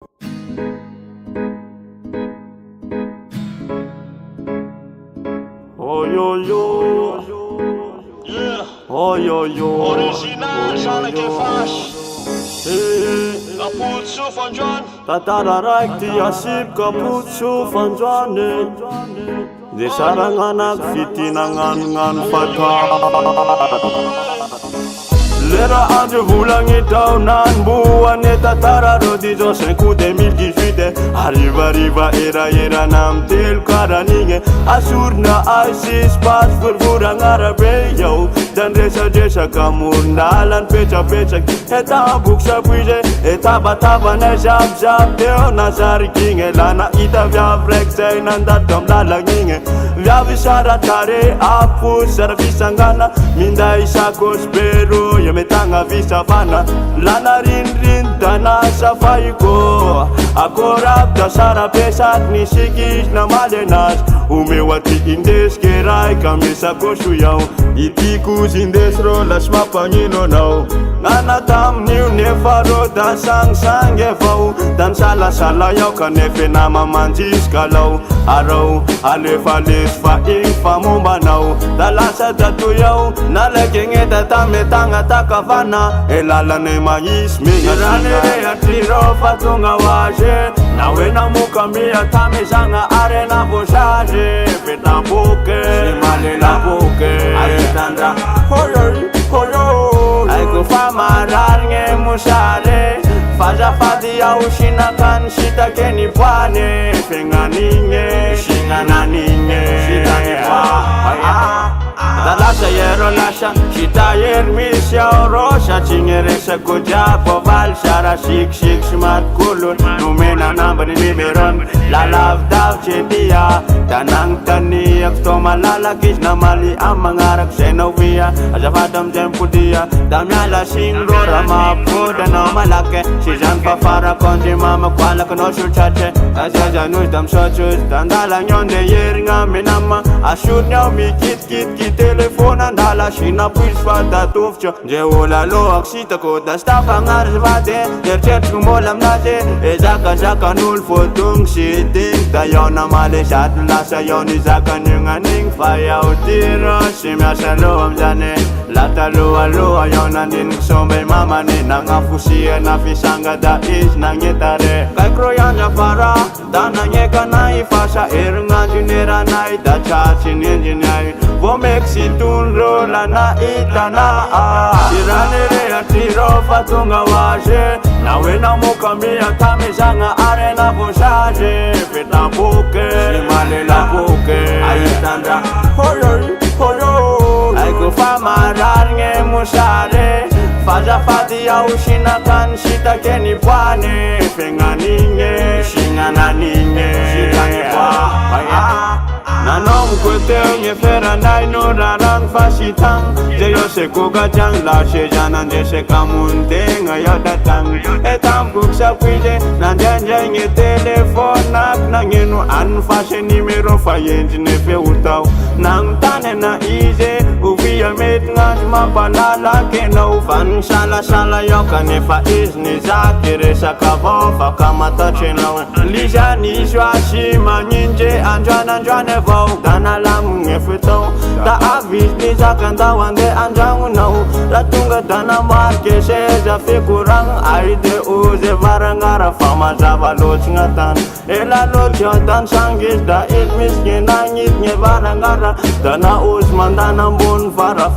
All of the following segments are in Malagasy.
Oh yo yo, Yeah, oh yo yo, original sana ke fash. Kaput su fanjuan. Tatararak ti asip kaput su fanjuane. Di saranganak fitinangan ngan fatwa. Lera anje vulang itaunan buwan tatararo di Diyos en ku 2018 Arriba era namtil karaninge Asur na ISIS pas furfurang arabe yo Dan desa kamur nalan pecha Eta buksa puije eta bataba na jab Teo na sarikinge lana ita vyavrek say nandatom lalanginge Vyavisara tare apu sarabisangana Minda isakos pero metanga visa vana lana rin dana safaiko akorap da sara pesat ni sikis na malenas umewati indes kerai kamisa koshuyau itikus indes rolas mapangino nau ngana tam niu nefaro dan sang evau dan sala yau kanefe nama mantis kalau arau alefales fa mombanau dalasa tatu yau nalagenge datame tanga takavana elala ne mais mirane ya tiro fatunga waje nawe na mukamia tamezanga arena bojaje petambuke simale la buke ayitanda hoyo ay go famarar nge musare faja fadia ushina kan shita keni pwane penganinge shinananinge shitani pa Dalasa yero lasha, shita yer misya orosha Chingere sa kudya poval, shara shik smart kulun Numena nambani nimeron, lalav daw chetiya Tanang taniyak to malalakis na mali ang mangarap sa inawiya Azafatam dyan pudiya, damyala singrora mapuda na malake Sijan pa fara konji mama kwala kono surchache Asya janus dam sochus, dandalang yon de yer nga minama Asur nyaw mi kit telefon andala shina puis fata tufcho je ola lo aksita ko dasta fangar zvate derchet kumolam nate zaka nul fotung siting tayo na male shat la sayoni zaka ninganing faya utira simya shalom jane lata lo ayona nin sombe mama ni nangafusia na fisanga da is nangitare kai kroyan jafara dananye kana ifasha ernga junera nai da chachin engineer Vomexi tunro lana itana Tirane rea tiro fatunga waje Nawe na mukamia tamezanga arena bojaje Petambuke simale la buke ayitanda hoyo ay go famarar nge musare Faja fadia ushina kan shita keni pwane penganinge shinananinge shitani pa Nanom kweteo nye fera nai no rarang fasitang Jeyo se kuga jang la she janan je se kamunte ngayo datang Etam kuksa kwije nanjanja nye telefon nak Nangenu anfashe nimero fayenji nefe utau Nang tane na ize uvia met ngas mapanala kena ufan Shala yoka nefa izni zakire sakavofa kamata chenau Lija nishwa shima nyinje anjwane vau Dana lamu ngefutau Ta avis ni zakanda wande anjangu nau Ratunga dana marke sheza fikurang Aide uze varangara fama zava loch ngatan Ela loch yotan sangis da it miskin nangit nye varangara Dana usman dana mbun fara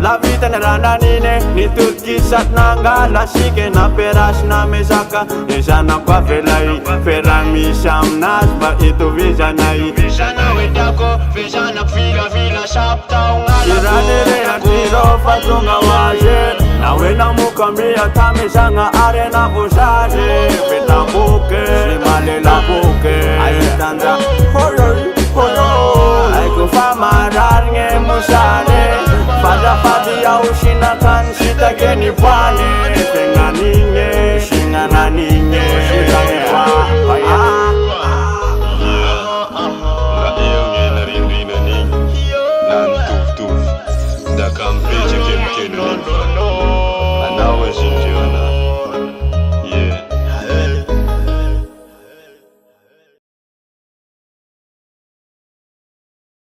La vita nerana nine ni tutki sat nanga La shike na perash na mezaka Nishana kwa velai Ferami sham nasba itu vijanai Vijana wedako, vijana vila shapta Irane rea tiro fatunga waje Nawe na mukamia tamezanga arena bojaje Petambuke simale la buke ayitanda hoyo ay go famarar nge musare Faja fadia ushina kan shita keni pwane